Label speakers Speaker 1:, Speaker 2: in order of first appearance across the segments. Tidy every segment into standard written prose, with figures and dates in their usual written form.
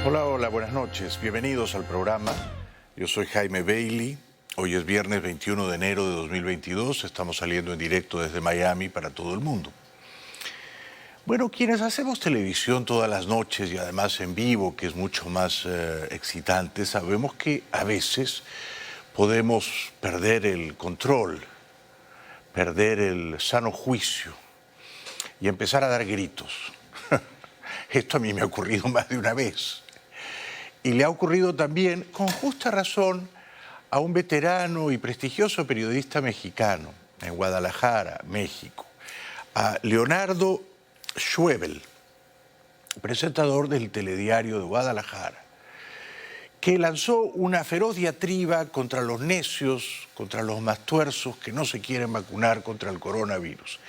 Speaker 1: Hola, hola, buenas noches. Bienvenidos al programa. Yo soy Jaime Bailey. Hoy es viernes 21 de enero de 2022. Estamos saliendo en directo desde Miami para todo el mundo. Bueno, quienes hacemos televisión todas las noches y además en vivo, que es mucho más excitante, sabemos que a veces podemos perder el control, perder el sano juicio y empezar a dar gritos. Esto a mí me ha ocurrido más de una vez. Y le ha ocurrido también, con justa razón, a un veterano y prestigioso periodista mexicano en Guadalajara, México, a Leonardo Schwebel, presentador del Telediario de Guadalajara, que lanzó una feroz diatriba contra los necios, contra los mastuerzos que no se quieren vacunar contra el coronavirus.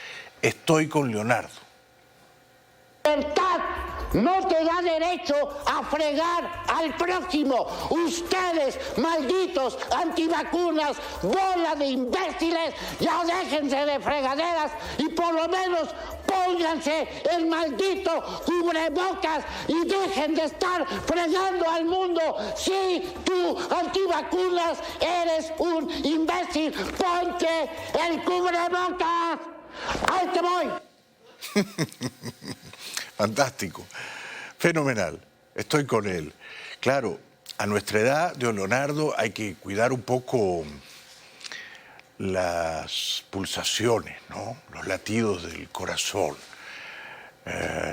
Speaker 1: Estoy con Leonardo.
Speaker 2: Libertad no te da derecho a fregar al próximo. Ustedes, malditos antivacunas, bola de imbéciles, ya déjense de fregaderas y por lo menos pónganse el maldito cubrebocas y dejen de estar fregando al mundo. Sí, tú, antivacunas, eres un imbécil. Ponte el cubrebocas. ¡Ahí te voy!
Speaker 1: Fantástico, fenomenal, estoy con él. Claro, a nuestra edad, don Leonardo, hay que cuidar un poco las pulsaciones, ¿no? Los latidos del corazón.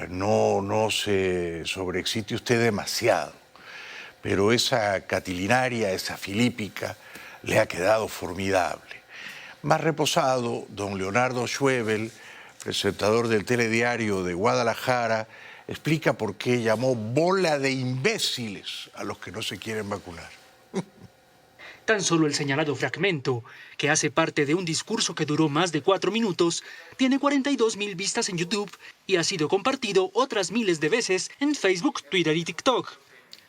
Speaker 1: No se sobreexcite usted demasiado, pero esa catilinaria, esa filípica, le ha quedado formidable. Más reposado, don Leonardo Schwebel, presentador del Telediario de Guadalajara, explica por qué llamó bola de imbéciles a los que no se quieren vacunar.
Speaker 3: Tan solo el señalado fragmento, que hace parte de un discurso que duró más de 4 minutos, tiene 42.000 vistas en YouTube y ha sido compartido otras miles de veces en Facebook, Twitter y TikTok.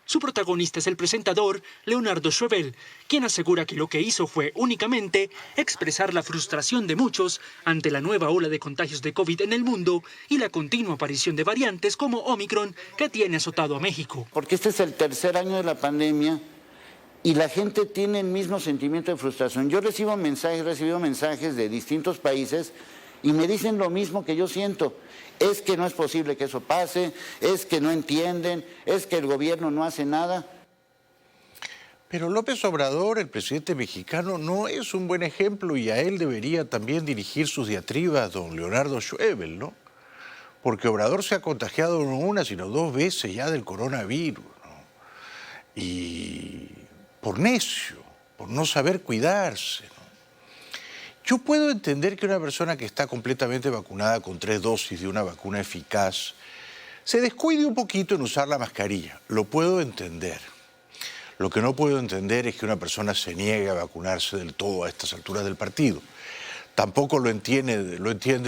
Speaker 3: Su protagonista es el presentador Leonardo Schwebel, quien asegura que lo que hizo fue únicamente expresar la frustración de muchos ante la nueva ola de contagios de COVID en el mundo y la continua aparición de variantes como Omicron que tiene azotado a México.
Speaker 2: Porque este es el tercer año de la pandemia y la gente tiene el mismo sentimiento de frustración. Yo recibo mensajes de distintos países y me dicen lo mismo que yo siento. Es que no es posible que eso pase, es que no entienden, es que el gobierno no hace nada.
Speaker 1: Pero López Obrador, el presidente mexicano, no es un buen ejemplo y a él debería también dirigir sus diatribas don Leonardo Schwebel, ¿no? Porque Obrador se ha contagiado no una, sino 2 veces ya del coronavirus, ¿no? Y por necio, por no saber cuidarse, ¿no? Yo puedo entender que una persona que está completamente vacunada con 3 dosis de una vacuna eficaz se descuide un poquito en usar la mascarilla. Lo puedo entender. Lo que no puedo entender es que una persona se niegue a vacunarse del todo a estas alturas del partido. Tampoco lo entiende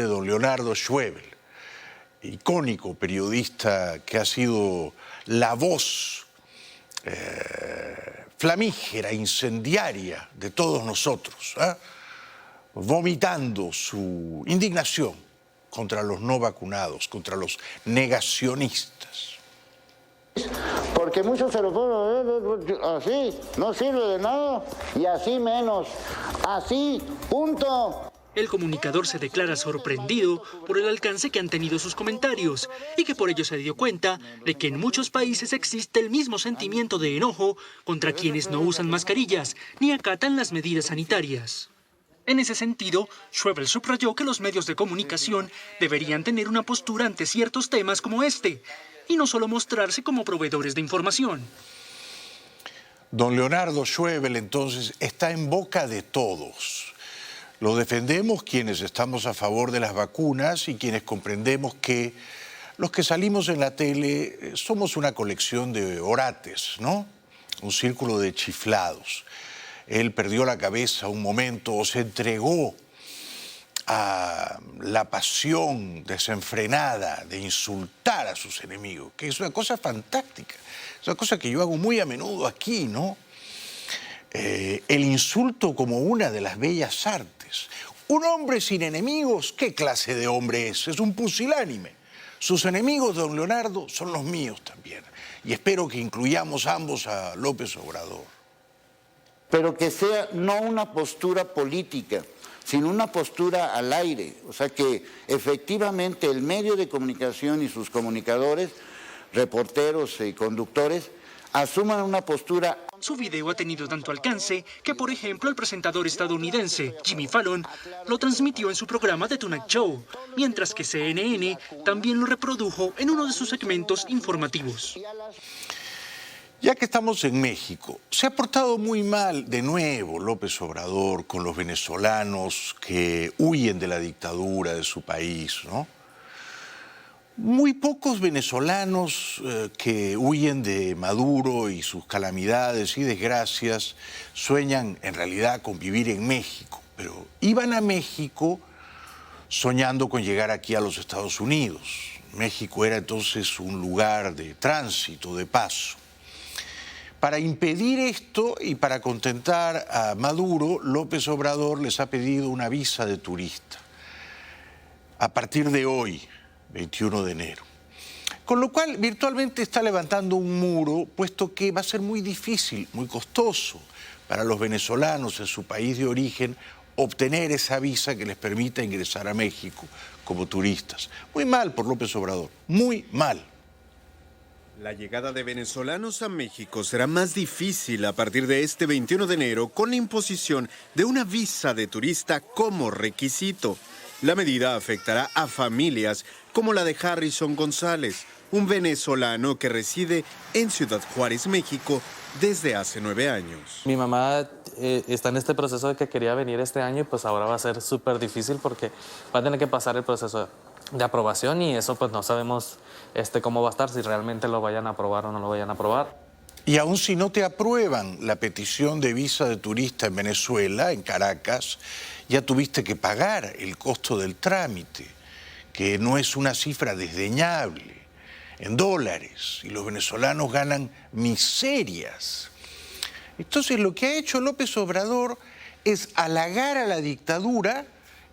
Speaker 1: don Leonardo Schwebel, icónico periodista que ha sido la voz flamígera, incendiaria de todos nosotros, ¿eh? Vomitando su indignación contra los no vacunados, contra los negacionistas.
Speaker 2: Porque muchos se lo ponen así, no sirve de nada y así menos, así, punto.
Speaker 3: El comunicador se declara sorprendido por el alcance que han tenido sus comentarios y que por ello se dio cuenta de que en muchos países existe el mismo sentimiento de enojo contra quienes no usan mascarillas ni acatan las medidas sanitarias. En ese sentido, Schwebel subrayó que los medios de comunicación deberían tener una postura ante ciertos temas como este y no solo mostrarse como proveedores de información.
Speaker 1: Don Leonardo Schwebel, entonces, está en boca de todos. Lo defendemos quienes estamos a favor de las vacunas y quienes comprendemos que los que salimos en la tele somos una colección de orates, ¿no? Un círculo de chiflados. Él perdió la cabeza un momento o se entregó a la pasión desenfrenada de insultar a sus enemigos, que es una cosa fantástica, es una cosa que yo hago muy a menudo aquí, ¿no? El insulto como una de las bellas artes. Un hombre sin enemigos, ¿qué clase de hombre es? Es un pusilánime. Sus enemigos, don Leonardo, son los míos también. Y espero que incluyamos ambos a López Obrador.
Speaker 2: Pero que sea no una postura política, sino una postura al aire. O sea, que efectivamente el medio de comunicación y sus comunicadores, reporteros y conductores, asuman una postura.
Speaker 3: Su video ha tenido tanto alcance que, por ejemplo, el presentador estadounidense Jimmy Fallon lo transmitió en su programa The Tonight Show, mientras que CNN también lo reprodujo en uno de sus segmentos informativos.
Speaker 1: Ya que estamos en México, se ha portado muy mal de nuevo López Obrador con los venezolanos que huyen de la dictadura de su país, ¿no? Muy pocos venezolanos que huyen de Maduro y sus calamidades y desgracias sueñan en realidad con vivir en México, pero iban a México soñando con llegar aquí a los Estados Unidos. México era entonces un lugar de tránsito, de paso. Para impedir esto y para contentar a Maduro, López Obrador les ha pedido una visa de turista a partir de hoy, 21 de enero. Con lo cual, virtualmente está levantando un muro, puesto que va a ser muy difícil, muy costoso para los venezolanos en su país de origen obtener esa visa que les permita ingresar a México como turistas. Muy mal por López Obrador, muy mal.
Speaker 4: La llegada de venezolanos a México será más difícil a partir de este 21 de enero con la imposición de una visa de turista como requisito. La medida afectará a familias como la de Harrison González, un venezolano que reside en Ciudad Juárez, México, desde hace 9 años.
Speaker 5: Mi mamá está en este proceso de que quería venir este año y pues ahora va a ser súper difícil porque va a tener que pasar el proceso de aprobación y eso pues no sabemos cómo va a estar, si realmente lo vayan a aprobar o no lo vayan a aprobar.
Speaker 1: Y aun si no te aprueban la petición de visa de turista en Venezuela, en Caracas, ya tuviste que pagar el costo del trámite, que no es una cifra desdeñable, en dólares, y los venezolanos ganan miserias. Entonces lo que ha hecho López Obrador es halagar a la dictadura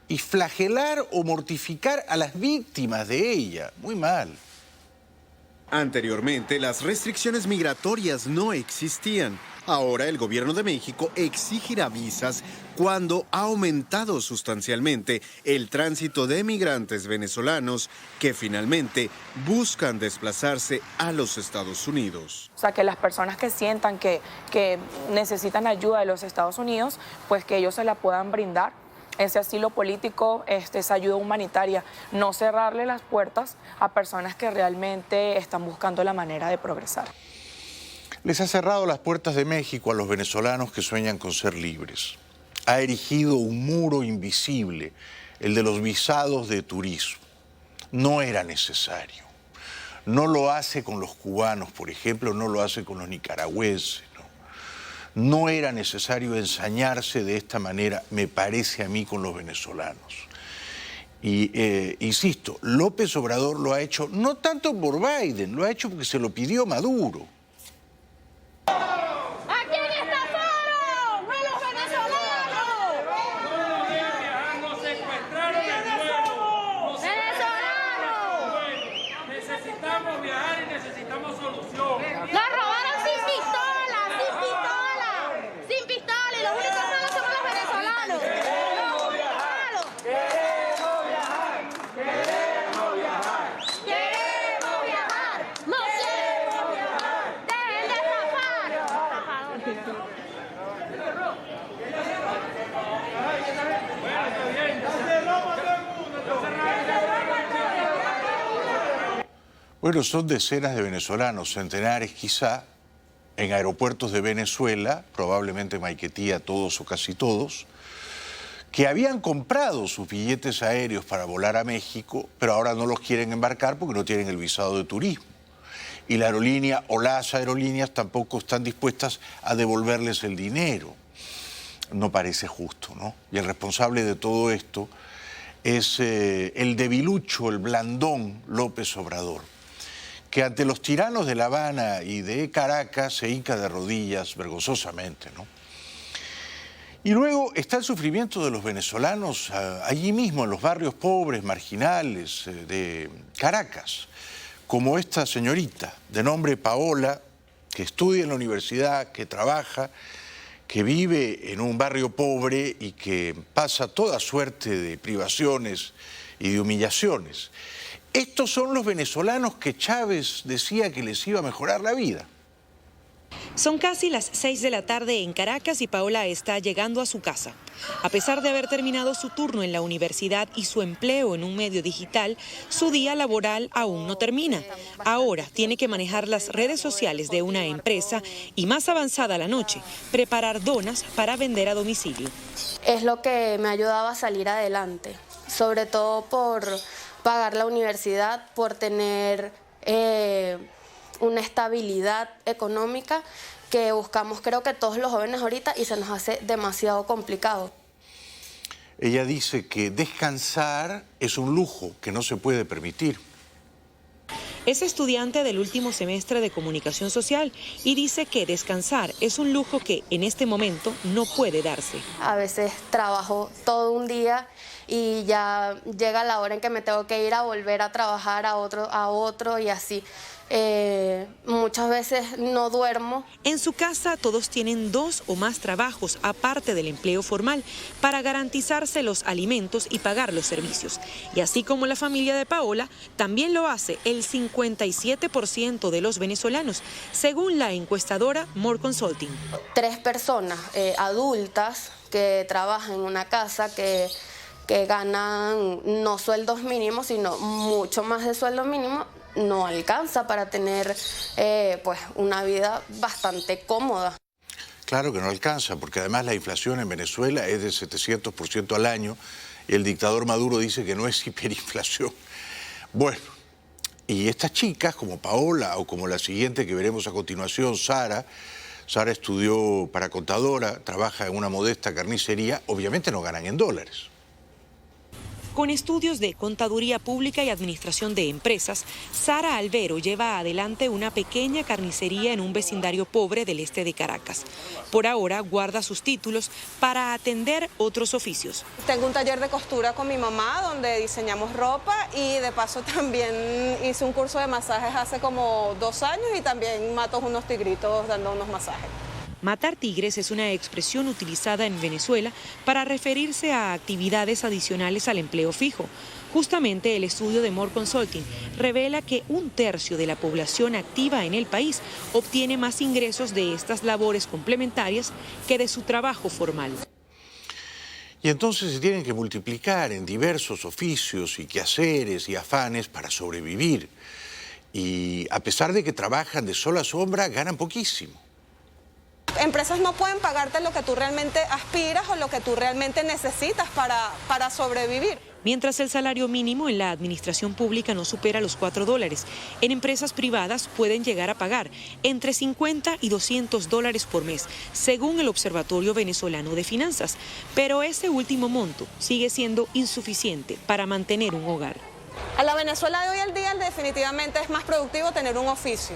Speaker 1: y flagelar o mortificar a las víctimas de ella. Muy mal.
Speaker 4: Anteriormente, las restricciones migratorias no existían. Ahora el gobierno de México exigirá visas cuando ha aumentado sustancialmente el tránsito de migrantes venezolanos que finalmente buscan desplazarse a los Estados Unidos.
Speaker 6: O sea, que las personas que sientan que necesitan ayuda de los Estados Unidos, pues que ellos se la puedan brindar. Ese asilo político, esa ayuda humanitaria, no cerrarle las puertas a personas que realmente están buscando la manera de progresar.
Speaker 1: Les ha cerrado las puertas de México a los venezolanos que sueñan con ser libres. Ha erigido un muro invisible, el de los visados de turismo. No era necesario. No lo hace con los cubanos, por ejemplo, no lo hace con los nicaragüenses. No era necesario ensañarse de esta manera, me parece a mí, con los venezolanos. Y insisto, López Obrador lo ha hecho no tanto por Biden, lo ha hecho porque se lo pidió Maduro.
Speaker 7: ¿A quién estafaron? ¡A los venezolanos!
Speaker 8: Nos secuestraron de nuevo.
Speaker 7: ¡Venezolanos!
Speaker 8: Necesitamos viajar y necesitamos solución.
Speaker 7: ¡Nos robaron sin pistola! ¡Sin pistola! ¡Sin pistola! Y los únicos malos somos los venezolanos. ¡Los malos! ¡Queremos viajar! ¡Queremos viajar! ¡Queremos viajar! ¡No queremos viajar! ¡Dejen de estafar!
Speaker 1: Bueno, son decenas de venezolanos, centenares quizá, en aeropuertos de Venezuela, probablemente Maiquetía todos o casi todos, que habían comprado sus billetes aéreos para volar a México, pero ahora no los quieren embarcar porque no tienen el visado de turismo. Y la aerolínea o las aerolíneas tampoco están dispuestas a devolverles el dinero. No parece justo, ¿no? Y el responsable de todo esto es el debilucho, el blandón López Obrador, que ante los tiranos de La Habana y de Caracas se hinca de rodillas vergonzosamente, ¿no? Y luego está el sufrimiento de los venezolanos allí mismo, en los barrios pobres, marginales de Caracas, como esta señorita de nombre Paola, que estudia en la universidad, que trabaja, que vive en un barrio pobre y que pasa toda suerte de privaciones y de humillaciones. Estos son los venezolanos que Chávez decía que les iba a mejorar la vida.
Speaker 9: Son casi las 6 de la tarde en Caracas y Paola está llegando a su casa. A pesar de haber terminado su turno en la universidad y su empleo en un medio digital, su día laboral aún no termina. Ahora tiene que manejar las redes sociales de una empresa y, más avanzada la noche, preparar donas para vender a domicilio.
Speaker 10: Es lo que me ayudaba a salir adelante, sobre todo por pagar la universidad, por tener una estabilidad económica que buscamos, creo que todos los jóvenes ahorita, y se nos hace demasiado complicado.
Speaker 1: Ella dice que descansar es un lujo que no se puede permitir.
Speaker 9: Es estudiante del último semestre de comunicación social y dice que descansar es un lujo que en este momento no puede darse.
Speaker 10: A veces trabajo todo un día y ya llega la hora en que me tengo que ir a volver a trabajar a otro y así. Muchas veces no duermo.
Speaker 9: En su casa todos tienen 2 o más trabajos aparte del empleo formal para garantizarse los alimentos y pagar los servicios. Y así como la familia de Paola, también lo hace el 57% de los venezolanos, según la encuestadora More Consulting.
Speaker 10: 3 personas adultas que trabajan en una casa que ganan no sueldos mínimos, sino mucho más de sueldo mínimo, no alcanza para tener pues una vida bastante cómoda.
Speaker 1: Claro que no alcanza, porque además la inflación en Venezuela es de 700% al año y el dictador Maduro dice que no es hiperinflación. Bueno, y estas chicas como Paola o como la siguiente que veremos a continuación, Sara estudió para contadora, trabaja en una modesta carnicería, obviamente no ganan en dólares.
Speaker 9: Con estudios de Contaduría Pública y Administración de Empresas, Sara Albero lleva adelante una pequeña carnicería en un vecindario pobre del este de Caracas. Por ahora guarda sus títulos para atender otros oficios.
Speaker 11: Tengo un taller de costura con mi mamá donde diseñamos ropa y de paso también hice un curso de masajes hace como 2 años y también mato unos tigritos dando unos masajes.
Speaker 9: Matar tigres es una expresión utilizada en Venezuela para referirse a actividades adicionales al empleo fijo. Justamente el estudio de More Consulting revela que 1/3 de la población activa en el país obtiene más ingresos de estas labores complementarias que de su trabajo formal.
Speaker 1: Y entonces se tienen que multiplicar en diversos oficios y quehaceres y afanes para sobrevivir. Y a pesar de que trabajan de sol a sombra, ganan poquísimo.
Speaker 11: Empresas no pueden pagarte lo que tú realmente aspiras o lo que tú realmente necesitas para sobrevivir.
Speaker 9: Mientras el salario mínimo en la administración pública no supera los $4, en empresas privadas pueden llegar a pagar entre $50 y $200 por mes, según el Observatorio Venezolano de Finanzas. Pero ese último monto sigue siendo insuficiente para mantener un hogar.
Speaker 11: A la Venezuela de hoy en día definitivamente es más productivo tener un oficio.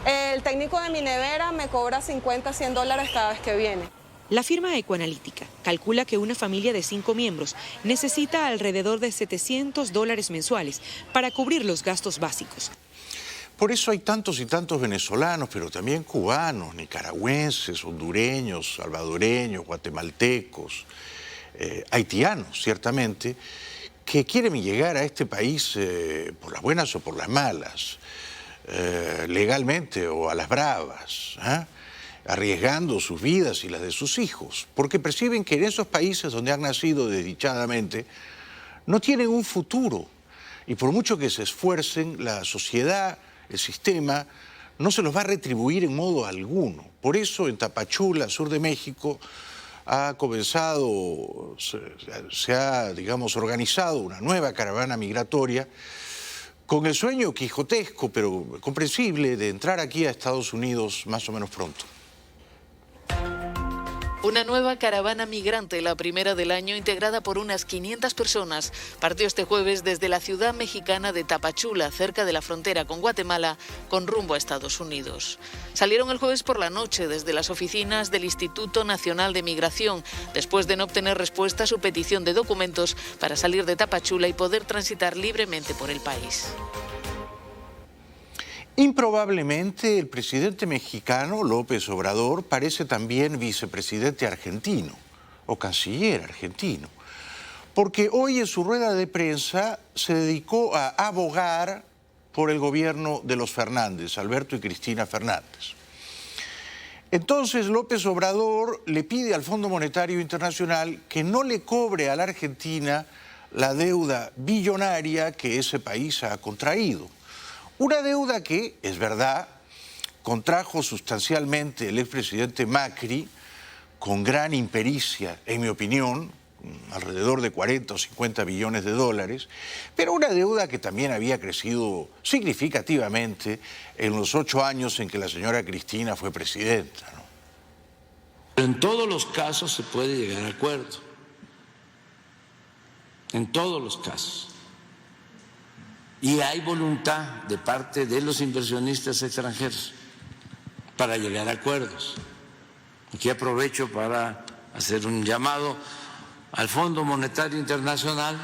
Speaker 11: El técnico de mi nevera me cobra $50, $100 cada vez que viene.
Speaker 9: La firma Ecoanalítica calcula que una familia de 5 miembros necesita alrededor de $700 mensuales para cubrir los gastos básicos.
Speaker 1: Por eso hay tantos y tantos venezolanos, pero también cubanos, nicaragüenses, hondureños, salvadoreños, guatemaltecos, haitianos, ciertamente, que quieren llegar a este país por las buenas o por las malas. Legalmente o a las bravas, arriesgando sus vidas y las de sus hijos, porque perciben que en esos países donde han nacido desdichadamente no tienen un futuro y por mucho que se esfuercen, la sociedad, el sistema, no se los va a retribuir en modo alguno. Por eso en Tapachula, sur de México, ha comenzado, se ha, digamos, organizado una nueva caravana migratoria con el sueño quijotesco, pero comprensible, de entrar aquí a Estados Unidos más o menos pronto.
Speaker 12: Una nueva caravana migrante, la primera del año, integrada por unas 500 personas, partió este jueves desde la ciudad mexicana de Tapachula, cerca de la frontera con Guatemala, con rumbo a Estados Unidos. Salieron el jueves por la noche desde las oficinas del Instituto Nacional de Migración, después de no obtener respuesta a su petición de documentos para salir de Tapachula y poder transitar libremente por el país.
Speaker 1: Improbablemente el presidente mexicano, López Obrador, parece también vicepresidente argentino o canciller argentino, porque hoy en su rueda de prensa se dedicó a abogar por el gobierno de los Fernández, Alberto y Cristina Fernández. Entonces López Obrador le pide al Fondo Monetario Internacional que no le cobre a la Argentina la deuda billonaria que ese país ha contraído. Una deuda que, es verdad, contrajo sustancialmente el expresidente Macri con gran impericia, en mi opinión, alrededor de 40 o 50 billones de dólares, pero una deuda que también había crecido significativamente en los 8 años en que la señora Cristina fue presidenta, ¿no?
Speaker 13: Pero en todos los casos se puede llegar a acuerdo, en todos los casos. Y hay voluntad de parte de los inversionistas extranjeros para llegar a acuerdos. Aquí aprovecho para hacer un llamado al Fondo Monetario Internacional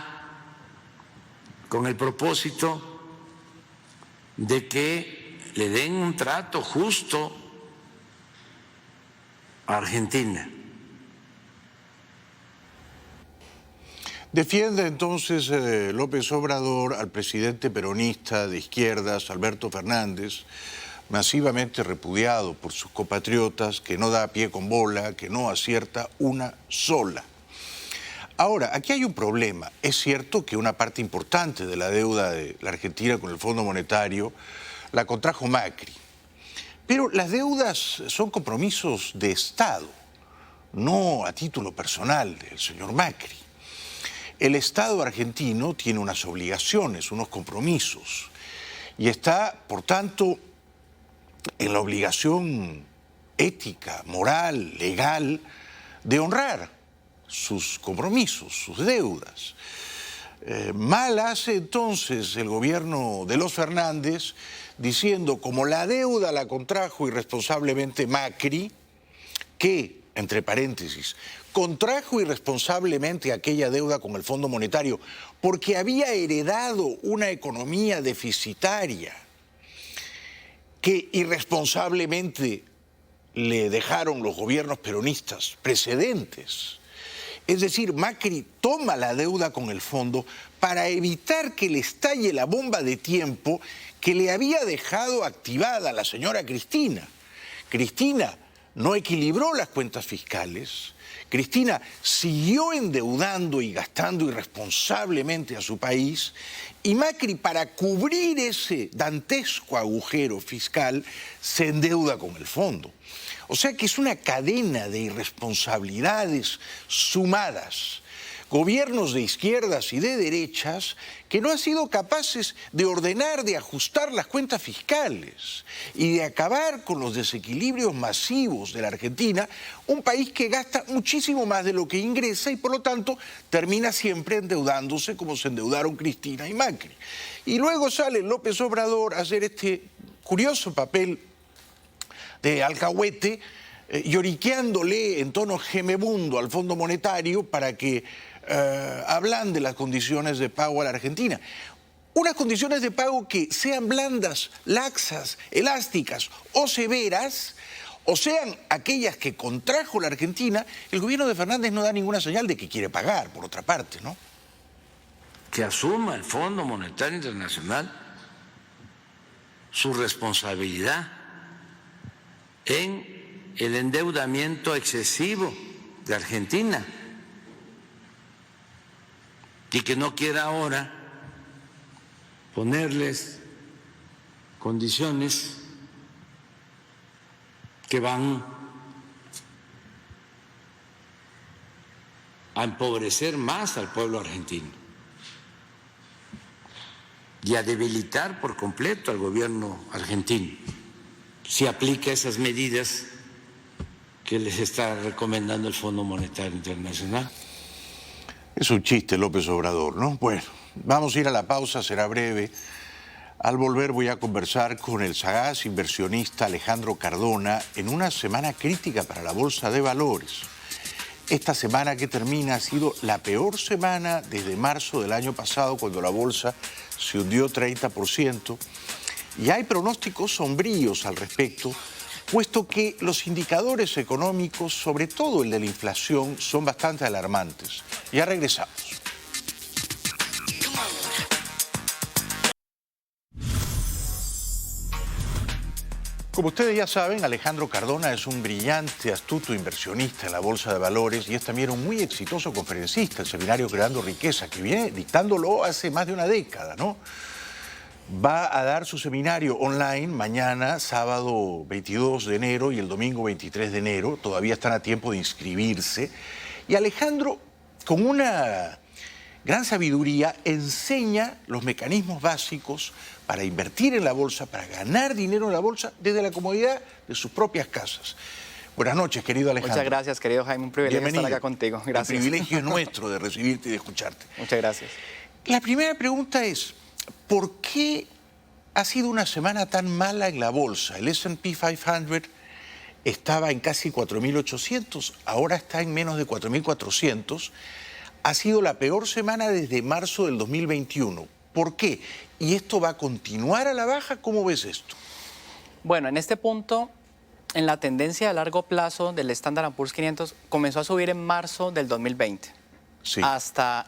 Speaker 13: con el propósito de que le den un trato justo a Argentina.
Speaker 1: Defiende entonces López Obrador al presidente peronista de izquierdas, Alberto Fernández, masivamente repudiado por sus compatriotas, que no da pie con bola, que no acierta una sola. Ahora, aquí hay un problema. Es cierto que una parte importante de la deuda de la Argentina con el Fondo Monetario la contrajo Macri, pero las deudas son compromisos de Estado, no a título personal del señor Macri. El Estado argentino tiene unas obligaciones, unos compromisos, y está, por tanto, en la obligación ética, moral, legal, de honrar sus compromisos, sus deudas. Mal hace entonces el gobierno de los Fernández diciendo, como la deuda la contrajo irresponsablemente Macri, que, entre paréntesis, contrajo irresponsablemente aquella deuda con el Fondo Monetario porque había heredado una economía deficitaria que irresponsablemente le dejaron los gobiernos peronistas precedentes. Es decir, Macri toma la deuda con el fondo para evitar que le estalle la bomba de tiempo que le había dejado activada la señora Cristina. Cristina no equilibró las cuentas fiscales. Cristina siguió endeudando y gastando irresponsablemente a su país, y Macri, para cubrir ese dantesco agujero fiscal, se endeuda con el fondo. O sea que es una cadena de irresponsabilidades sumadas. Gobiernos de izquierdas y de derechas que no han sido capaces de ordenar, de ajustar las cuentas fiscales y de acabar con los desequilibrios masivos de la Argentina, un país que gasta muchísimo más de lo que ingresa y por lo tanto termina siempre endeudándose como se endeudaron Cristina y Macri. Y luego sale López Obrador a hacer este curioso papel de alcahuete, lloriqueándole en tono gemebundo al Fondo Monetario para que ablande las condiciones de pago a la Argentina. Unas condiciones de pago que sean blandas, laxas, elásticas o severas, o sean aquellas que contrajo la Argentina. El gobierno de Fernández no da ninguna señal de que quiere pagar, por otra parte, ¿no?
Speaker 13: Que asuma el Fondo Monetario Internacional su responsabilidad en el endeudamiento excesivo de Argentina y que no quiera ahora ponerles condiciones que van a empobrecer más al pueblo argentino y a debilitar por completo al gobierno argentino si aplica esas medidas que les está recomendando el Fondo Monetario Internacional.
Speaker 1: Es un chiste, López Obrador, ¿no? Bueno, vamos a ir a la pausa, será breve. Al volver voy a conversar con el sagaz inversionista Alejandro Cardona en una semana crítica para la Bolsa de Valores. Esta semana que termina ha sido la peor semana desde marzo del año pasado, cuando la bolsa se hundió 30%. Y hay pronósticos sombríos al respecto, puesto que los indicadores económicos, sobre todo el de la inflación, son bastante alarmantes. Ya regresamos. Como ustedes ya saben, Alejandro Cardona es un brillante, astuto inversionista en la Bolsa de Valores y es también un muy exitoso conferencista, el seminario Creando Riqueza, que viene dictándolo hace más de una década, ¿no? Va a dar su seminario online mañana, sábado 22 de enero y el domingo 23 de enero. Todavía están a tiempo de inscribirse. Y Alejandro, con una gran sabiduría, enseña los mecanismos básicos para invertir en la bolsa, para ganar dinero en la bolsa desde la comodidad de sus propias casas. Buenas noches, querido Alejandro.
Speaker 14: Muchas gracias, querido Jaime. Un privilegio estar acá contigo. Gracias.
Speaker 1: El privilegio es nuestro de recibirte y de escucharte.
Speaker 14: Muchas gracias.
Speaker 1: La primera pregunta es, ¿por qué ha sido una semana tan mala en la bolsa? El S&P 500 estaba en casi 4.800, ahora está en menos de 4.400. Ha sido la peor semana desde marzo del 2021. ¿Por qué? ¿Y esto va a continuar a la baja? ¿Cómo ves esto?
Speaker 14: Bueno, en este punto, en la tendencia a largo plazo del Standard & Poor's 500 comenzó a subir en marzo del 2020 hasta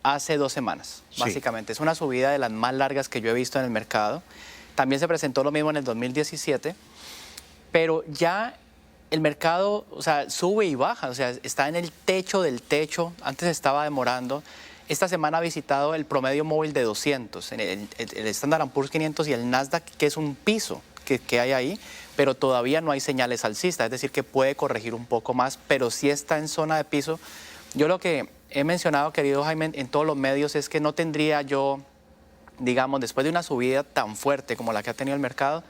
Speaker 14: hace 2 semanas, básicamente. Es una subida de las más largas que yo he visto en el mercado. También se presentó lo mismo en el 2017, pero ya el mercado, o sea, sube y baja, o sea, está en el techo del techo. Antes estaba demorando. Esta semana ha visitado el promedio móvil de 200, el Standard & Poor's 500 y el Nasdaq, que es un piso que hay ahí, pero todavía no hay señales alcistas, es decir, que puede corregir un poco más, pero sí está en zona de piso. Yo lo que he mencionado, querido Jaime, en todos los medios es que no tendría yo, digamos, después de una subida tan fuerte como la que ha tenido el mercado,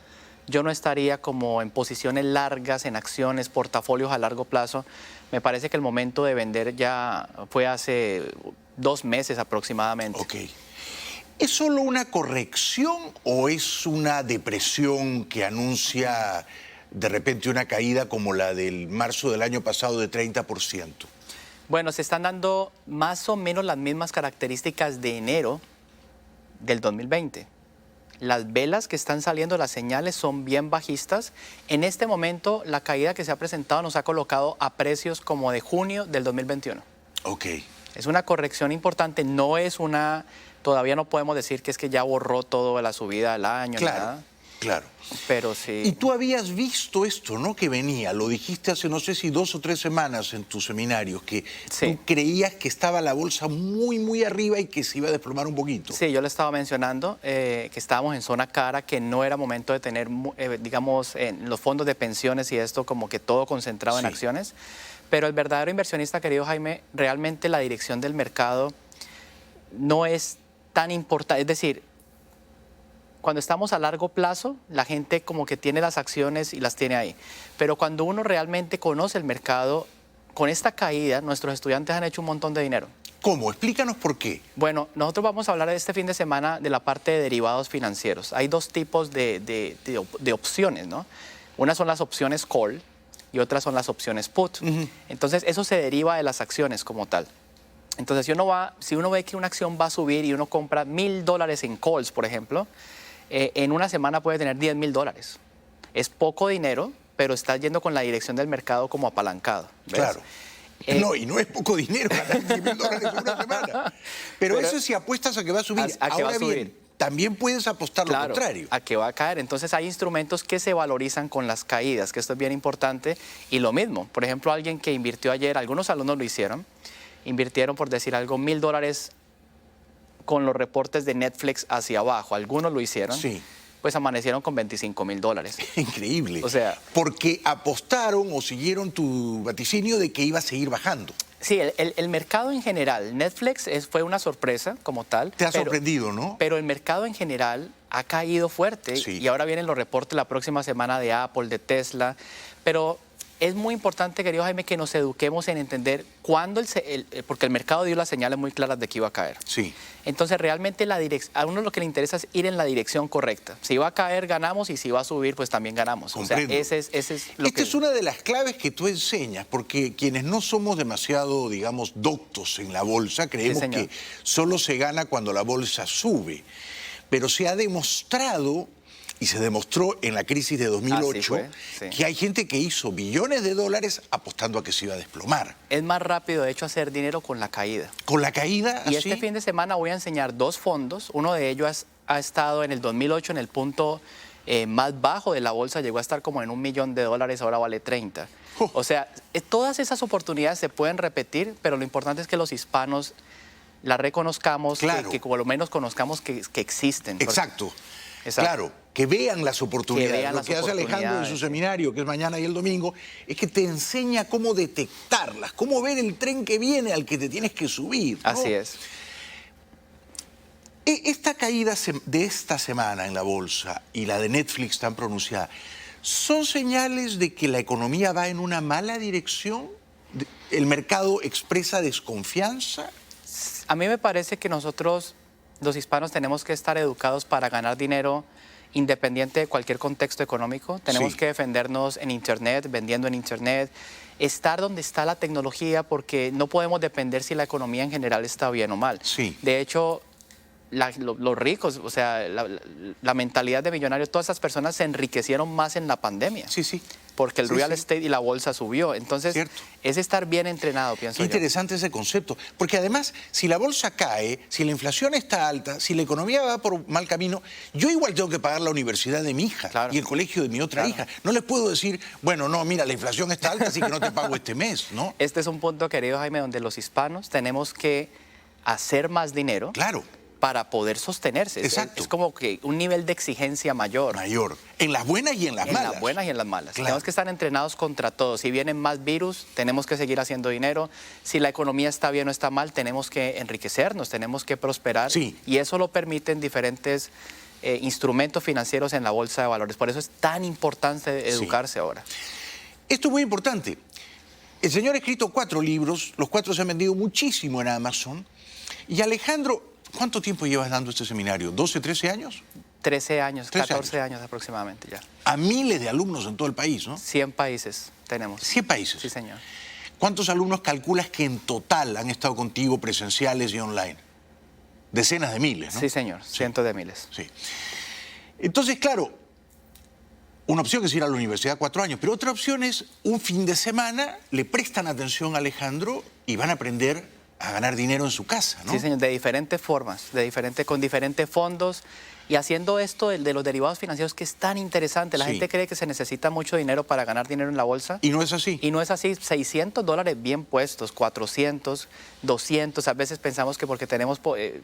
Speaker 14: yo no estaría como en posiciones largas, en acciones, portafolios a largo plazo. Me parece que el momento de vender ya fue hace 2 meses aproximadamente.
Speaker 1: Ok. ¿Es solo una corrección o es una depresión que anuncia de repente una caída como la del marzo del año pasado de 30%?
Speaker 14: Bueno, se están dando más o menos las mismas características de enero del 2020. Las velas que están saliendo, las señales son bien bajistas. En este momento, la caída que se ha presentado nos ha colocado a precios como de junio del 2021.
Speaker 1: Ok.
Speaker 14: Es una corrección importante, no es una... Todavía no podemos decir que es que ya borró toda la subida del año,
Speaker 1: claro,
Speaker 14: ni nada.
Speaker 1: Claro.
Speaker 14: Pero sí.
Speaker 1: Y tú habías visto esto, ¿no? Que venía, lo dijiste hace no sé si 2 o 3 semanas en tus seminarios, que tú creías que estaba la bolsa muy, muy arriba y que se iba a desplomar un poquito.
Speaker 14: Sí, yo le estaba mencionando que estábamos en zona cara, que no era momento de tener, digamos, en los fondos de pensiones y esto como que todo concentrado en acciones. Pero el verdadero inversionista, querido Jaime, realmente la dirección del mercado no es tan importante. Es decir, cuando estamos a largo plazo, la gente como que tiene las acciones y las tiene ahí. Pero cuando uno realmente conoce el mercado, con esta caída, nuestros estudiantes han hecho un montón de dinero.
Speaker 1: ¿Cómo? Explícanos por qué.
Speaker 14: Bueno, nosotros vamos a hablar este fin de semana de la parte de derivados financieros. Hay 2 tipos de opciones, ¿no? Una son las opciones call y otras son las opciones put. Entonces, eso se deriva de las acciones como tal. Entonces, si uno ve que una acción va a subir y uno compra $1,000 en calls, por ejemplo, en una semana puede tener $10,000. Es poco dinero, pero está yendo con la dirección del mercado como apalancado. ¿Ves?
Speaker 1: Claro. No, y no es poco dinero ganar $10,000 en una semana. Pero eso si apuestas a que va a subir.
Speaker 14: A que va a subir.
Speaker 1: Bien, también puedes apostar lo contrario.
Speaker 14: A que va a caer. Entonces hay instrumentos que se valorizan con las caídas, que esto es bien importante. Y lo mismo, por ejemplo, alguien que invirtió ayer, algunos alumnos lo hicieron, invirtieron, por decir algo, $1,000 con los reportes de Netflix hacia abajo. Algunos lo hicieron.
Speaker 1: Sí.
Speaker 14: Pues amanecieron con $25,000.
Speaker 1: Increíble.
Speaker 14: O sea,
Speaker 1: porque apostaron o siguieron tu vaticinio de que iba a seguir bajando.
Speaker 14: Sí, el mercado en general, Netflix fue una sorpresa como tal.
Speaker 1: Te ha sorprendido, ¿no?
Speaker 14: Pero el mercado en general ha caído fuerte y ahora vienen los reportes la próxima semana de Apple, de Tesla. Pero Es muy importante, querido Jaime, que nos eduquemos en entender cuándo porque el mercado dio las señales muy claras de que iba a caer.
Speaker 1: Sí.
Speaker 14: Entonces, realmente a uno lo que le interesa es ir en la dirección correcta. Si va a caer, ganamos, y si va a subir, pues también ganamos.
Speaker 1: Comprendo.
Speaker 14: O sea, ese es lo
Speaker 1: Esta es una de las claves que tú enseñas, porque quienes no somos demasiado, digamos, doctos en la bolsa, creemos que solo se gana cuando la bolsa sube. Pero se ha demostrado, y se demostró en la crisis de 2008, que hay gente que hizo billones de dólares apostando a que se iba a desplomar.
Speaker 14: Es más rápido, de hecho, hacer dinero con la caída.
Speaker 1: ¿Con la caída?
Speaker 14: Y
Speaker 1: así?
Speaker 14: este fin de semana voy a enseñar 2 fondos. Uno de ellos ha estado en el 2008 en el punto más bajo de la bolsa, llegó a estar como en $1 millón, ahora vale 30. O sea, todas esas oportunidades se pueden repetir, pero lo importante es que los hispanos la reconozcamos, que por lo menos conozcamos que existen.
Speaker 1: Exacto. Claro, que vean las oportunidades. Lo que hace Alejandro en su seminario, que es mañana y el domingo, es que te enseña cómo detectarlas, cómo ver el tren que viene al que te tienes que subir, ¿no?
Speaker 14: Así es.
Speaker 1: Esta caída de esta semana en la bolsa y la de Netflix tan pronunciada, ¿son señales de que la economía va en una mala dirección? ¿El mercado expresa desconfianza?
Speaker 14: A mí me parece que nosotros, los hispanos, tenemos que estar educados para ganar dinero independiente de cualquier contexto económico. Tenemos que defendernos en Internet, vendiendo en Internet, estar donde está la tecnología, porque no podemos depender si la economía en general está bien o mal. De hecho, los ricos, o sea, la mentalidad de millonarios, todas esas personas se enriquecieron más en la pandemia. Porque el real estate y la bolsa subió. Entonces, es estar bien entrenado, pienso yo.
Speaker 1: Qué interesante ese concepto. Porque además, si la bolsa cae, si la inflación está alta, si la economía va por mal camino, yo igual tengo que pagar la universidad de mi hija y el colegio de mi otra hija. No les puedo decir, bueno, no, mira, la inflación está alta, así que no te pago este mes, ¿no?
Speaker 14: Este es un punto, querido Jaime, donde los hispanos tenemos que hacer más dinero. Para poder sostenerse. Es como que un nivel de exigencia mayor.
Speaker 1: En las buenas y en las malas.
Speaker 14: En las buenas y en las malas. Tenemos que estar entrenados contra todo. Si vienen más virus, tenemos que seguir haciendo dinero. Si la economía está bien o está mal, tenemos que enriquecernos, tenemos que prosperar. Y eso lo permiten diferentes instrumentos financieros en la bolsa de valores. Por eso es tan importante educarse ahora.
Speaker 1: Esto es muy importante. El señor ha escrito 4 libros, los 4 se han vendido muchísimo en Amazon. Y Alejandro, ¿cuánto tiempo llevas dando este seminario? ¿12, 13 años?
Speaker 14: 13 años, 14 años aproximadamente ya.
Speaker 1: A miles de alumnos en todo el país, ¿no?
Speaker 14: 100 países tenemos.
Speaker 1: 100 países.
Speaker 14: Sí, señor.
Speaker 1: ¿Cuántos alumnos calculas que en total han estado contigo presenciales y online? Decenas de miles, ¿no?
Speaker 14: Sí, señor, cientos de miles.
Speaker 1: Sí. Entonces, claro, una opción es ir a la universidad 4 años, pero otra opción es un fin de semana, le prestan atención a Alejandro y van a aprender a ganar dinero en su casa, ¿no?
Speaker 14: Sí, señor, de diferentes formas, con diferentes fondos, y haciendo esto de los derivados financieros, que es tan interesante. La gente cree que se necesita mucho dinero para ganar dinero en la bolsa.
Speaker 1: Y no es así.
Speaker 14: Y no es así. $600 bien puestos, 400, 200. A veces pensamos que porque tenemos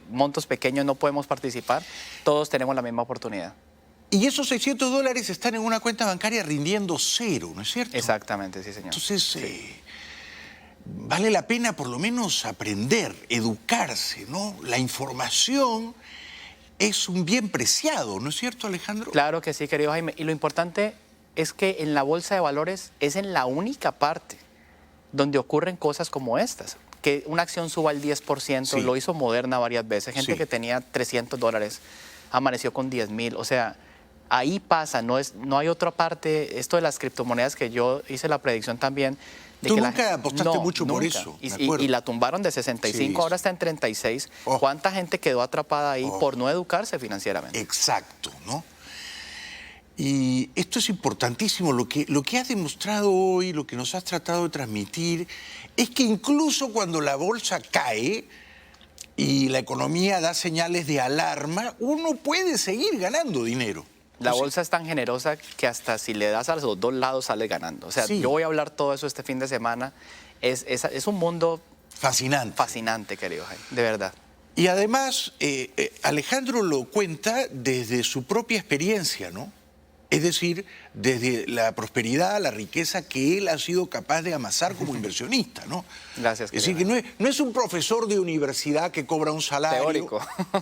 Speaker 14: montos pequeños no podemos participar. Todos tenemos la misma oportunidad.
Speaker 1: Y esos $600 están en una cuenta bancaria rindiendo 0, ¿no es cierto?
Speaker 14: Exactamente, sí, señor.
Speaker 1: Entonces, vale la pena por lo menos aprender, educarse, ¿no? La información es un bien preciado, ¿no es cierto, Alejandro?
Speaker 14: Claro que sí, querido Jaime. Y lo importante es que en la bolsa de valores es en la única parte donde ocurren cosas como estas. Que una acción suba al 10%, lo hizo Moderna varias veces. Gente que tenía $300 amaneció con 10,000. O sea, ahí pasa, no hay otra parte. Esto de las criptomonedas, que yo hice la predicción también.
Speaker 1: Tú nunca apostaste mucho por eso.
Speaker 14: Y la tumbaron de 65, ahora está en 36. ¿Cuánta gente quedó atrapada ahí por no educarse financieramente?
Speaker 1: Exacto, ¿no? Y esto es importantísimo. Lo que has demostrado hoy, lo que nos has tratado de transmitir, es que incluso cuando la bolsa cae y la economía da señales de alarma, uno puede seguir ganando dinero.
Speaker 14: La bolsa es tan generosa que hasta si le das a los 2 lados sale ganando. O sea, yo voy a hablar todo eso este fin de semana. Es un mundo
Speaker 1: fascinante.
Speaker 14: Fascinante, querido Jaime, de verdad.
Speaker 1: Y además, Alejandro lo cuenta desde su propia experiencia, ¿no? Es decir, desde la prosperidad, la riqueza que él ha sido capaz de amasar como inversionista, ¿no?
Speaker 14: Gracias.
Speaker 1: Es decir, que no es un profesor de universidad que cobra un salario.
Speaker 14: Teórico.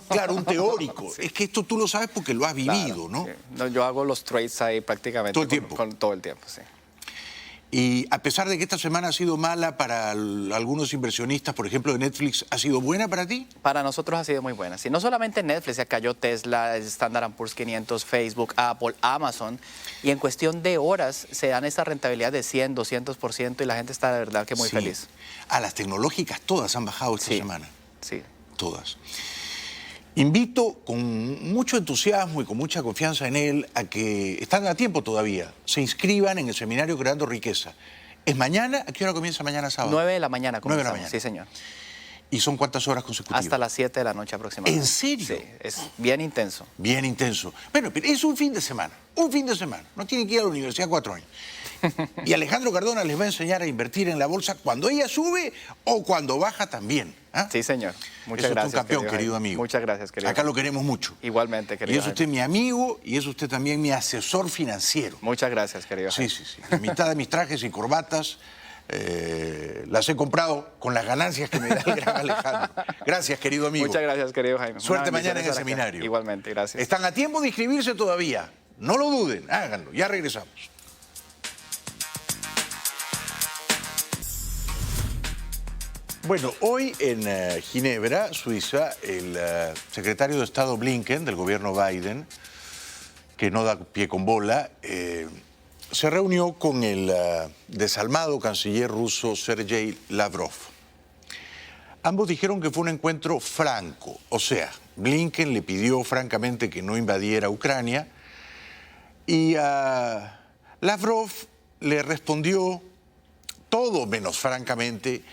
Speaker 1: Claro, un teórico. Es que esto tú lo sabes porque lo has vivido, ¿no?
Speaker 14: No, yo hago los trades ahí prácticamente.
Speaker 1: Todo el tiempo.
Speaker 14: Todo el tiempo, sí.
Speaker 1: Y a pesar de que esta semana ha sido mala para algunos inversionistas, por ejemplo, de Netflix, ¿ha sido buena para ti?
Speaker 14: Para nosotros ha sido muy buena. Sí, no solamente Netflix, ya cayó Tesla, Standard & Poor's 500, Facebook, Apple, Amazon. Y en cuestión de horas se dan esa rentabilidad de 100, 200% y la gente está de verdad que muy feliz.
Speaker 1: Las tecnológicas todas han bajado esta semana.
Speaker 14: Sí.
Speaker 1: Todas. Invito con mucho entusiasmo y con mucha confianza en él a que, están a tiempo todavía, se inscriban en el seminario Creando Riqueza. ¿Es mañana? ¿A qué hora comienza mañana sábado?
Speaker 14: 9 de la mañana
Speaker 1: 9 de la mañana.
Speaker 14: Sí, señor.
Speaker 1: ¿Y son cuántas horas consecutivas?
Speaker 14: Hasta las 7 de la noche aproximadamente.
Speaker 1: ¿En serio?
Speaker 14: Sí, es bien intenso.
Speaker 1: Bien intenso. Bueno, pero es un fin de semana. No tienen que ir a la universidad 4 años. Y Alejandro Cardona les va a enseñar a invertir en la bolsa cuando ella sube o cuando baja también.
Speaker 14: Sí, señor. Muchas
Speaker 1: gracias.
Speaker 14: gracias.
Speaker 1: Es un campeón, querido amigo.
Speaker 14: Muchas gracias, querido.
Speaker 1: Acá lo queremos mucho.
Speaker 14: Igualmente, querido.
Speaker 1: Y es usted mi amigo y es usted también mi asesor financiero.
Speaker 14: Muchas gracias, querido.
Speaker 1: Sí. La mitad de mis trajes y corbatas las he comprado con las ganancias que me da el gran Alejandro. Gracias, querido amigo.
Speaker 14: Muchas gracias, querido Jaime.
Speaker 1: Suerte mañana en el seminario.
Speaker 14: Igualmente, gracias.
Speaker 1: Están a tiempo de inscribirse todavía. No lo duden, háganlo. Ya regresamos. Bueno, hoy en Ginebra, Suiza, el secretario de Estado Blinken del gobierno Biden, que no da pie con bola, se reunió con el desalmado canciller ruso Sergei Lavrov. Ambos dijeron que fue un encuentro franco, o sea, Blinken le pidió francamente que no invadiera Ucrania y Lavrov le respondió todo menos francamente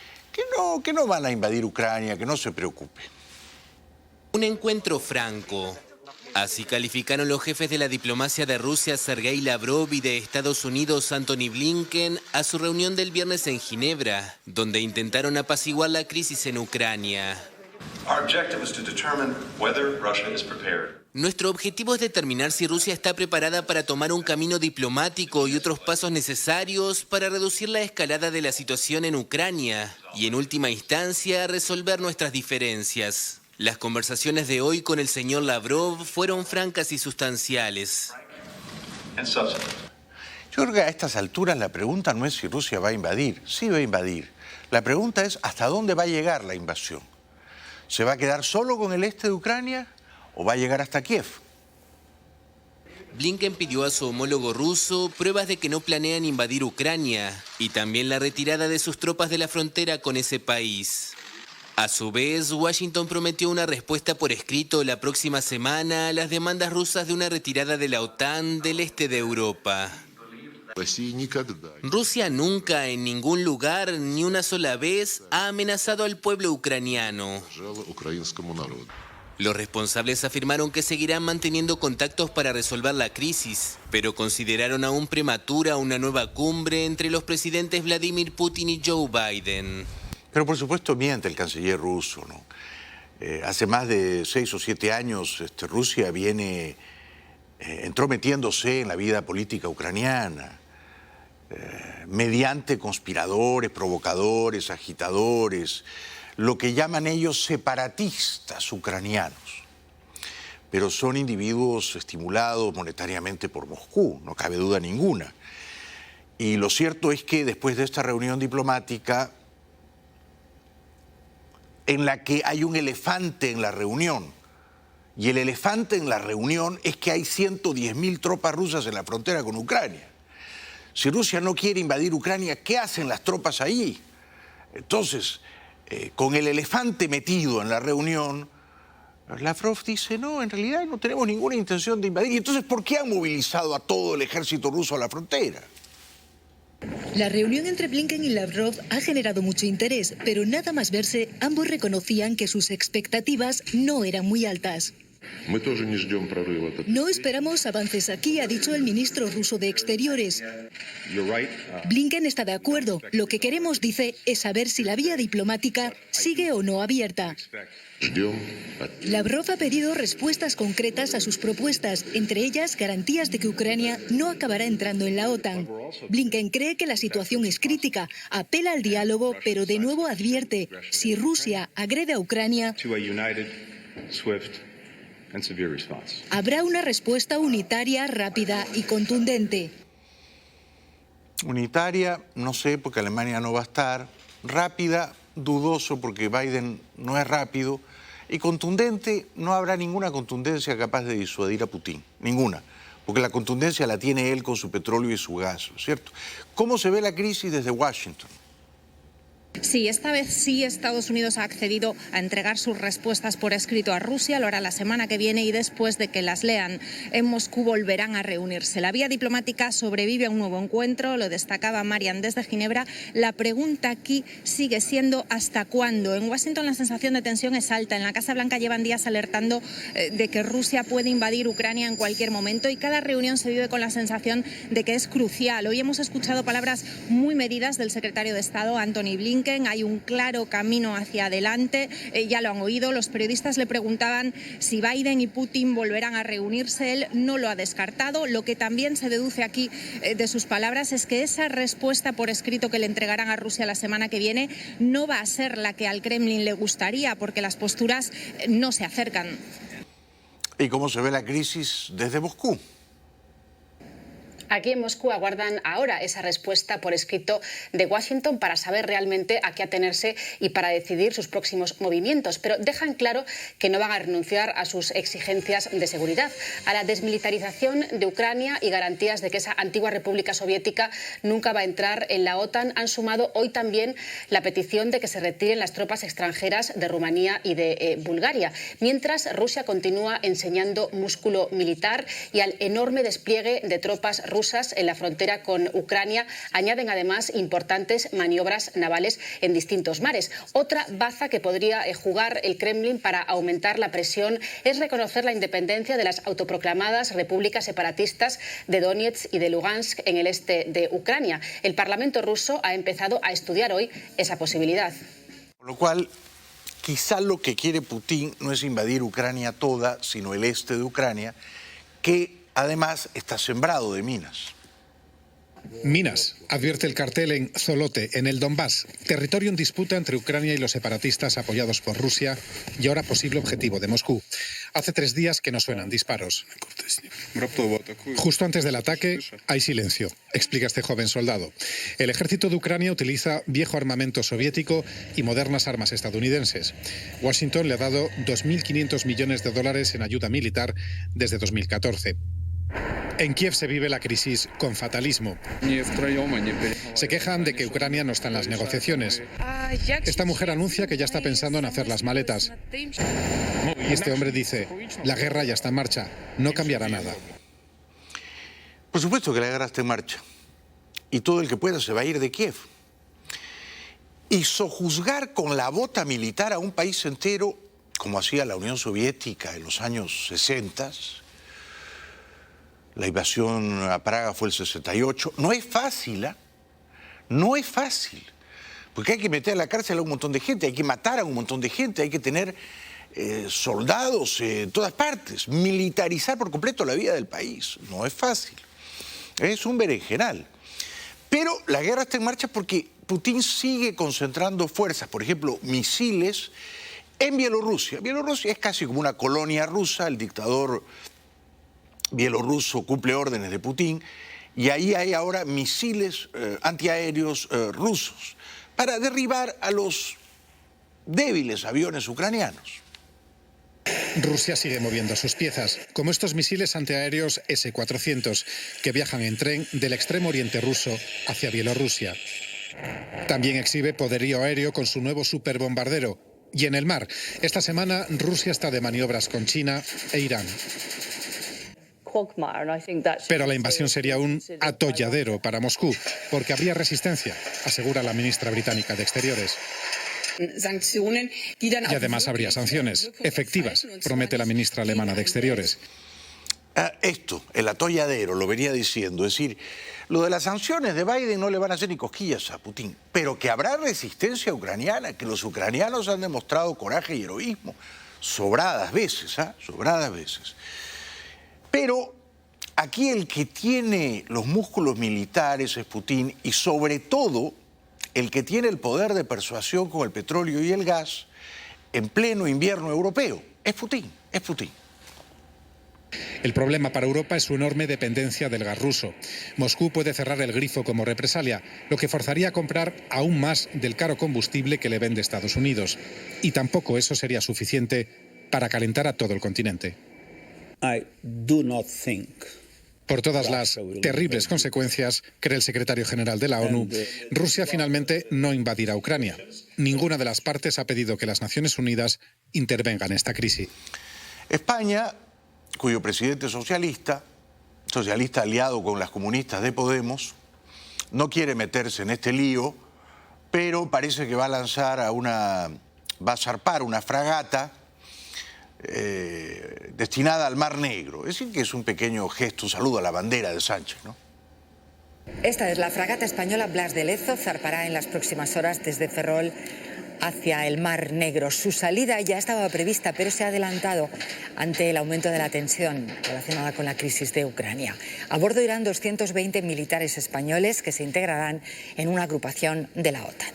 Speaker 1: que no van a invadir Ucrania, que no se preocupe.
Speaker 15: Un encuentro franco. Así calificaron los jefes de la diplomacia de Rusia, Sergei Lavrov, y de Estados Unidos, Antony Blinken, a su reunión del viernes en Ginebra, donde intentaron apaciguar la crisis en Ucrania. Nuestro objetivo es determinar si Rusia está preparada para tomar un camino diplomático y otros pasos necesarios para reducir la escalada de la situación en Ucrania y, en última instancia, resolver nuestras diferencias. Las conversaciones de hoy con el señor Lavrov fueron francas y sustanciales.
Speaker 1: Yo creo que a estas alturas la pregunta no es si Rusia va a invadir. Sí va a invadir. La pregunta es hasta dónde va a llegar la invasión. ¿Se va a quedar solo con el este de Ucrania o va a llegar hasta Kiev?
Speaker 15: Blinken pidió a su homólogo ruso pruebas de que no planean invadir Ucrania y también la retirada de sus tropas de la frontera con ese país. A su vez, Washington prometió una respuesta por escrito la próxima semana a las demandas rusas de una retirada de la OTAN del este de Europa. Rusia nunca, en ningún lugar, ni una sola vez, ha amenazado al pueblo ucraniano. Los responsables afirmaron que seguirán manteniendo contactos para resolver la crisis, pero consideraron aún prematura una nueva cumbre entre los presidentes Vladimir Putin y Joe Biden.
Speaker 1: Pero por supuesto miente el canciller ruso, ¿no? Hace más de 6 o 7 años Rusia viene entrometiéndose en la vida política ucraniana, mediante conspiradores, provocadores, agitadores, lo que llaman ellos separatistas ucranianos. Pero son individuos estimulados monetariamente por Moscú, no cabe duda ninguna. Y lo cierto es que después de esta reunión diplomática, en la que hay un elefante en la reunión, y el elefante en la reunión es que hay 110.000 tropas rusas en la frontera con Ucrania. Si Rusia no quiere invadir Ucrania, ¿qué hacen las tropas allí? Entonces, con el elefante metido en la reunión, Lavrov dice, no, en realidad no tenemos ninguna intención de invadir. Y entonces, ¿por qué han movilizado a todo el ejército ruso a la frontera?
Speaker 16: La reunión entre Blinken y Lavrov ha generado mucho interés, pero nada más verse, ambos reconocían que sus expectativas no eran muy altas. No esperamos avances aquí, ha dicho el ministro ruso de Exteriores. Blinken está de acuerdo. Lo que queremos, dice, es saber si la vía diplomática sigue o no abierta. Lavrov ha pedido respuestas concretas a sus propuestas, entre ellas garantías de que Ucrania no acabará entrando en la OTAN. Blinken cree que la situación es crítica, apela al diálogo, pero de nuevo advierte, si Rusia agrede a Ucrania, habrá una respuesta unitaria, rápida y contundente.
Speaker 1: Unitaria, no sé, porque Alemania no va a estar. Rápida, dudoso, porque Biden no es rápido. Y contundente, no habrá ninguna contundencia capaz de disuadir a Putin. Ninguna. Porque la contundencia la tiene él con su petróleo y su gas, ¿cierto? ¿Cómo se ve la crisis desde Washington?
Speaker 17: Sí, esta vez sí Estados Unidos ha accedido a entregar sus respuestas por escrito a Rusia, lo hará la semana que viene y después de que las lean en Moscú volverán a reunirse. La vía diplomática sobrevive a un nuevo encuentro, lo destacaba Marian desde Ginebra. La pregunta aquí sigue siendo ¿hasta cuándo? En Washington la sensación de tensión es alta. En la Casa Blanca llevan días alertando de que Rusia puede invadir Ucrania en cualquier momento y cada reunión se vive con la sensación de que es crucial. Hoy hemos escuchado palabras muy medidas del secretario de Estado, Antony Blinken. Hay un claro camino hacia adelante, ya lo han oído. Los periodistas le preguntaban si Biden y Putin volverán a reunirse. Él no lo ha descartado. Lo que también se deduce aquí de sus palabras es que esa respuesta por escrito que le entregarán a Rusia la semana que viene no va a ser la que al Kremlin le gustaría, porque las posturas no se acercan.
Speaker 1: ¿Y cómo se ve la crisis desde Moscú?
Speaker 18: Aquí en Moscú aguardan ahora esa respuesta por escrito de Washington para saber realmente a qué atenerse y para decidir sus próximos movimientos. Pero dejan claro que no van a renunciar a sus exigencias de seguridad, a la desmilitarización de Ucrania y garantías de que esa antigua república soviética nunca va a entrar en la OTAN. Han sumado hoy también la petición de que se retiren las tropas extranjeras de Rumanía y de Bulgaria, mientras Rusia continúa enseñando músculo militar y al enorme despliegue de tropas rusas en la frontera con Ucrania añaden además importantes maniobras navales en distintos mares. Otra baza que podría jugar el Kremlin para aumentar la presión es reconocer la independencia de las autoproclamadas repúblicas separatistas de Donetsk y de Lugansk en el este de Ucrania. El Parlamento ruso ha empezado a estudiar hoy esa posibilidad.
Speaker 1: Con lo cual, quizá lo que quiere Putin no es invadir Ucrania toda, sino el este de Ucrania, que además está sembrado de minas.
Speaker 19: Minas, advierte el cartel en Zolote, en el Donbass, territorio en disputa entre Ucrania y los separatistas apoyados por Rusia y ahora posible objetivo de Moscú. Hace 3 días que no suenan disparos. Justo antes del ataque hay silencio, explica este joven soldado. El ejército de Ucrania utiliza viejo armamento soviético y modernas armas estadounidenses. Washington le ha dado $2.500 millones en ayuda militar desde 2014. En Kiev se vive la crisis con fatalismo. Se quejan de que Ucrania no está en las negociaciones. Esta mujer anuncia que ya está pensando en hacer las maletas. Y este hombre dice, la guerra ya está en marcha, no cambiará nada.
Speaker 1: Por supuesto que la guerra está en marcha. Y todo el que pueda se va a ir de Kiev. Y sojuzgar con la bota militar a un país entero, como hacía la Unión Soviética en los años 60, la invasión a Praga fue el 68. No es fácil, ¿eh? No es fácil. Porque hay que meter a la cárcel a un montón de gente, hay que matar a un montón de gente, hay que tener soldados en todas partes, militarizar por completo la vida del país. No es fácil. Es un berenjenal. Pero la guerra está en marcha porque Putin sigue concentrando fuerzas, por ejemplo, misiles en Bielorrusia. Bielorrusia es casi como una colonia rusa, el dictador bielorruso cumple órdenes de Putin y ahí hay ahora misiles antiaéreos rusos para derribar a los débiles aviones ucranianos.
Speaker 19: Rusia sigue moviendo sus piezas, como estos misiles antiaéreos S-400 que viajan en tren del extremo oriente ruso hacia Bielorrusia. También exhibe poderío aéreo con su nuevo superbombardero. Y en el mar, esta semana Rusia está de maniobras con China e Irán. Pero la invasión sería un atolladero para Moscú, porque habría resistencia, asegura la ministra británica de Exteriores. Y además habría sanciones efectivas, promete la ministra alemana de Exteriores.
Speaker 1: Esto, el atolladero, lo venía diciendo, es decir, lo de las sanciones de Biden no le van a hacer ni cosquillas a Putin, pero que habrá resistencia ucraniana, que los ucranianos han demostrado coraje y heroísmo, sobradas veces, sobradas veces. Pero aquí el que tiene los músculos militares es Putin y sobre todo el que tiene el poder de persuasión con el petróleo y el gas en pleno invierno europeo es Putin, es Putin.
Speaker 19: El problema para Europa es su enorme dependencia del gas ruso. Moscú puede cerrar el grifo como represalia, lo que forzaría a comprar aún más del caro combustible que le vende Estados Unidos. Y tampoco eso sería suficiente para calentar a todo el continente. Por todas las terribles consecuencias, cree el secretario general de la ONU, Rusia finalmente no invadirá Ucrania. Ninguna de las partes ha pedido que las Naciones Unidas intervengan en esta crisis.
Speaker 1: España, cuyo presidente es socialista aliado con las comunistas de Podemos, no quiere meterse en este lío, pero parece que va a zarpar una fragata destinada al Mar Negro. Es decir, que es un pequeño gesto, un saludo a la bandera de Sánchez, ¿no?
Speaker 20: Esta es la fragata española Blas de Lezo, zarpará en las próximas horas desde Ferrol hacia el Mar Negro. Su salida ya estaba prevista, pero se ha adelantado ante el aumento de la tensión relacionada con la crisis de Ucrania. A bordo irán 220 militares españoles que se integrarán en una agrupación de la OTAN.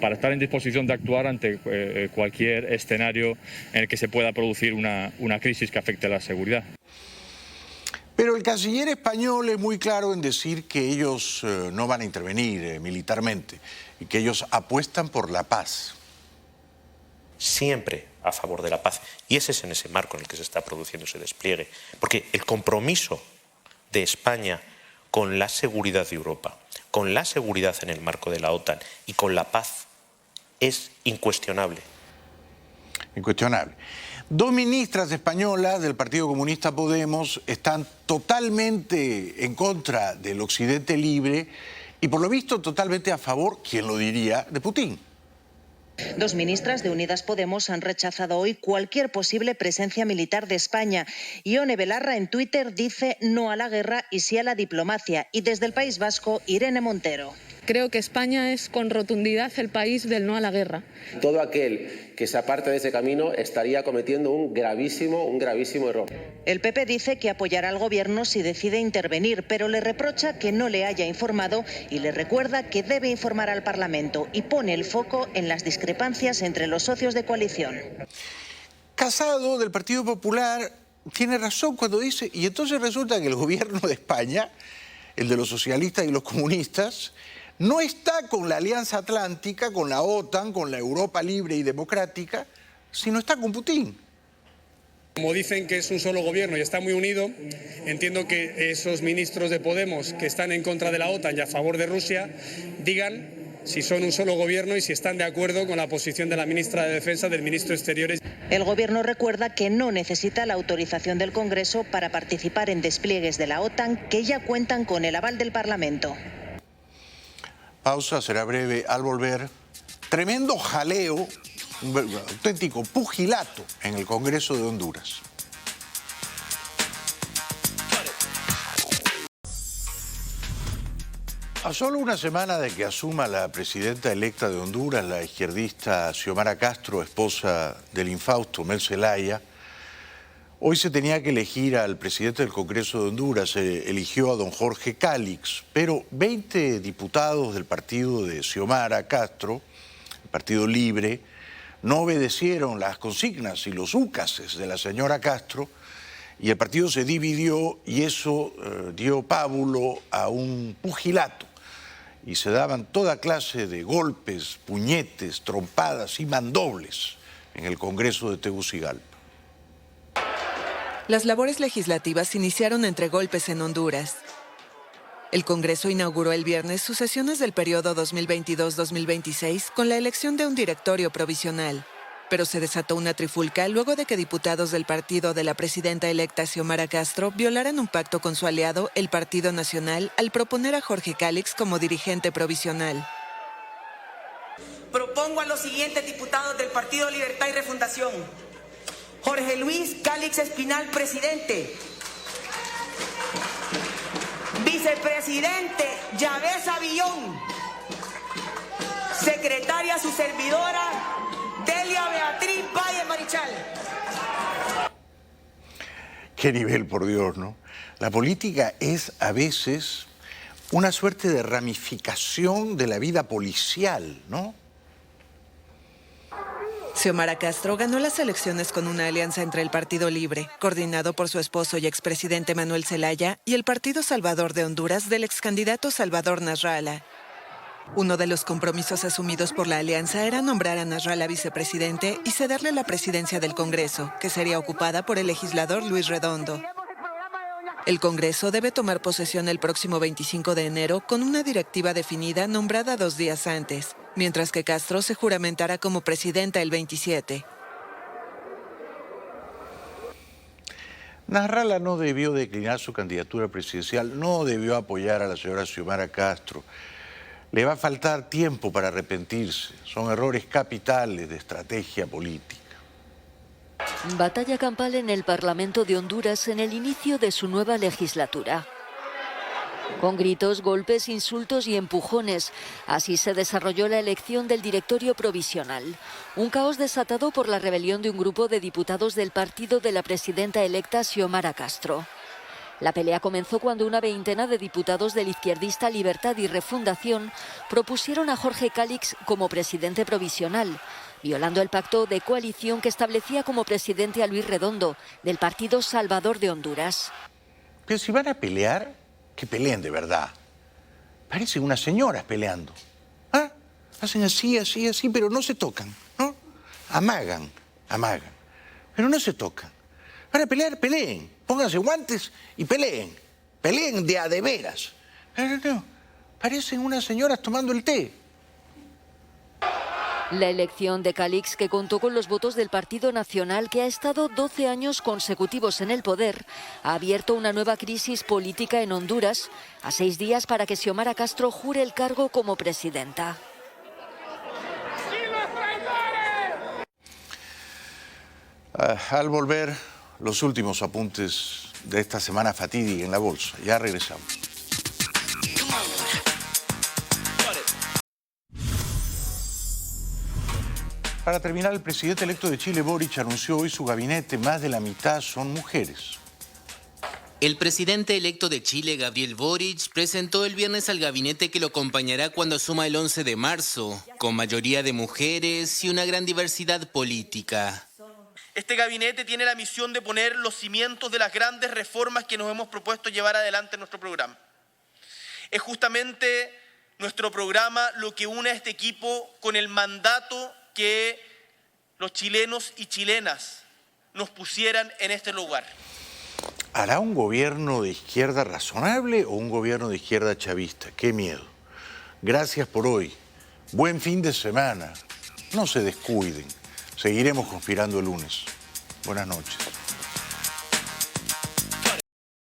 Speaker 21: Para estar en disposición de actuar ante cualquier escenario en el que se pueda producir una crisis que afecte a la seguridad.
Speaker 1: Pero el canciller español es muy claro en decir que ellos no van a intervenir militarmente y que ellos apuestan por la paz.
Speaker 22: Siempre a favor de la paz. Y ese es en ese marco en el que se está produciendo ese despliegue. Porque el compromiso de España con la seguridad de Europa, con la seguridad en el marco de la OTAN y con la paz es incuestionable.
Speaker 1: Incuestionable. Dos ministras españolas del Partido Comunista Podemos están totalmente en contra del Occidente libre y por lo visto totalmente a favor, ¿quién lo diría?, de Putin.
Speaker 23: Dos ministras de Unidas Podemos han rechazado hoy cualquier posible presencia militar de España. Ione Belarra en Twitter dice no a la guerra y sí a la diplomacia. Y desde el País Vasco, Irene Montero.
Speaker 24: Creo que España es con rotundidad el país del no a la guerra.
Speaker 25: Todo aquel que se aparte de ese camino estaría cometiendo un gravísimo error.
Speaker 23: El PP dice que apoyará al gobierno si decide intervenir, pero le reprocha que no le haya informado y le recuerda que debe informar al Parlamento y pone el foco en las discrepancias entre los socios de coalición.
Speaker 1: Casado, del Partido Popular, tiene razón cuando dice, y entonces resulta que el gobierno de España, el de los socialistas y los comunistas, no está con la Alianza Atlántica, con la OTAN, con la Europa libre y democrática, sino está con Putin.
Speaker 26: Como dicen que es un solo gobierno y está muy unido, entiendo que esos ministros de Podemos que están en contra de la OTAN y a favor de Rusia digan si son un solo gobierno y si están de acuerdo con la posición de la ministra de Defensa, del ministro de Exteriores.
Speaker 23: El gobierno recuerda que no necesita la autorización del Congreso para participar en despliegues de la OTAN que ya cuentan con el aval del Parlamento.
Speaker 1: Pausa, será breve. Al volver, tremendo jaleo, un auténtico pugilato en el Congreso de Honduras. A solo una semana de que asuma la presidenta electa de Honduras, la izquierdista Xiomara Castro, esposa del infausto Mel Zelaya, hoy se tenía que elegir al presidente del Congreso de Honduras. Se eligió a don Jorge Cálix, pero 20 diputados del partido de Xiomara Castro, el Partido Libre, no obedecieron las consignas y los úcases de la señora Castro y el partido se dividió y eso dio pábulo a un pugilato. Y se daban toda clase de golpes, puñetes, trompadas y mandobles en el Congreso de Tegucigalpa.
Speaker 27: Las labores legislativas iniciaron entre golpes en Honduras. El Congreso inauguró el viernes sus sesiones del periodo 2022-2026 con la elección de un directorio provisional. Pero se desató una trifulca luego de que diputados del partido de la presidenta electa Xiomara Castro violaran un pacto con su aliado, el Partido Nacional, al proponer a Jorge Cálix como dirigente provisional.
Speaker 28: Propongo a los siguientes diputados del Partido Libertad y Refundación. Jorge Luis Cálix Espinal, presidente. Vicepresidente, Yavés Avillón. Secretaria, su servidora, Delia Beatriz Valle Marichal.
Speaker 1: Qué nivel, por Dios, ¿no? La política es a veces una suerte de ramificación de la vida policial, ¿no?
Speaker 27: Xiomara Castro ganó las elecciones con una alianza entre el Partido Libre, coordinado por su esposo y expresidente Manuel Zelaya, y el Partido Salvador de Honduras del excandidato Salvador Nasralla. Uno de los compromisos asumidos por la alianza era nombrar a Nasralla vicepresidente y cederle la presidencia del Congreso, que sería ocupada por el legislador Luis Redondo. El Congreso debe tomar posesión el próximo 25 de enero con una directiva definida nombrada 2 días antes, mientras que Castro se juramentará como presidenta el 27.
Speaker 1: Nasralla no debió declinar su candidatura presidencial, no debió apoyar a la señora Xiomara Castro. Le va a faltar tiempo para arrepentirse. Son errores capitales de estrategia política.
Speaker 2: Batalla campal en el Parlamento de Honduras en el inicio de su nueva legislatura. Con gritos, golpes, insultos y empujones, así se desarrolló la elección del directorio provisional. Un caos desatado por la rebelión de un grupo de diputados del partido de la presidenta electa Xiomara Castro. La pelea comenzó cuando una veintena de diputados del izquierdista Libertad y Refundación propusieron a Jorge Calix como presidente provisional, violando el pacto de coalición que establecía como presidente a Luis Redondo, del Partido Salvador de Honduras.
Speaker 1: Pero si van a pelear, que peleen de verdad. Parecen unas señoras peleando. ¿Ah? Hacen así, pero no se tocan, ¿no? Amagan, pero no se tocan. Van a pelear, peleen. Pónganse guantes y peleen. Peleen de a de veras. No, parecen unas señoras tomando el té.
Speaker 2: La elección de Calix, que contó con los votos del Partido Nacional, que ha estado 12 años consecutivos en el poder, ha abierto una nueva crisis política en Honduras, a 6 días para que Xiomara Castro jure el cargo como presidenta.
Speaker 1: Al volver, los últimos apuntes de esta semana fatídica en la bolsa. Ya regresamos. Para terminar, el presidente electo de Chile, Boric, anunció hoy su gabinete. Más de la mitad son mujeres.
Speaker 15: El presidente electo de Chile, Gabriel Boric, presentó el viernes al gabinete que lo acompañará cuando asuma el 11 de marzo, con mayoría de mujeres y una gran diversidad política.
Speaker 3: Este gabinete tiene la misión de poner los cimientos de las grandes reformas que nos hemos propuesto llevar adelante en nuestro programa. Es justamente nuestro programa lo que une a este equipo con el mandato que los chilenos y chilenas nos pusieran en este lugar.
Speaker 1: ¿Hará un gobierno de izquierda razonable o un gobierno de izquierda chavista? ¡Qué miedo! Gracias por hoy. Buen fin de semana. No se descuiden. Seguiremos conspirando el lunes. Buenas noches.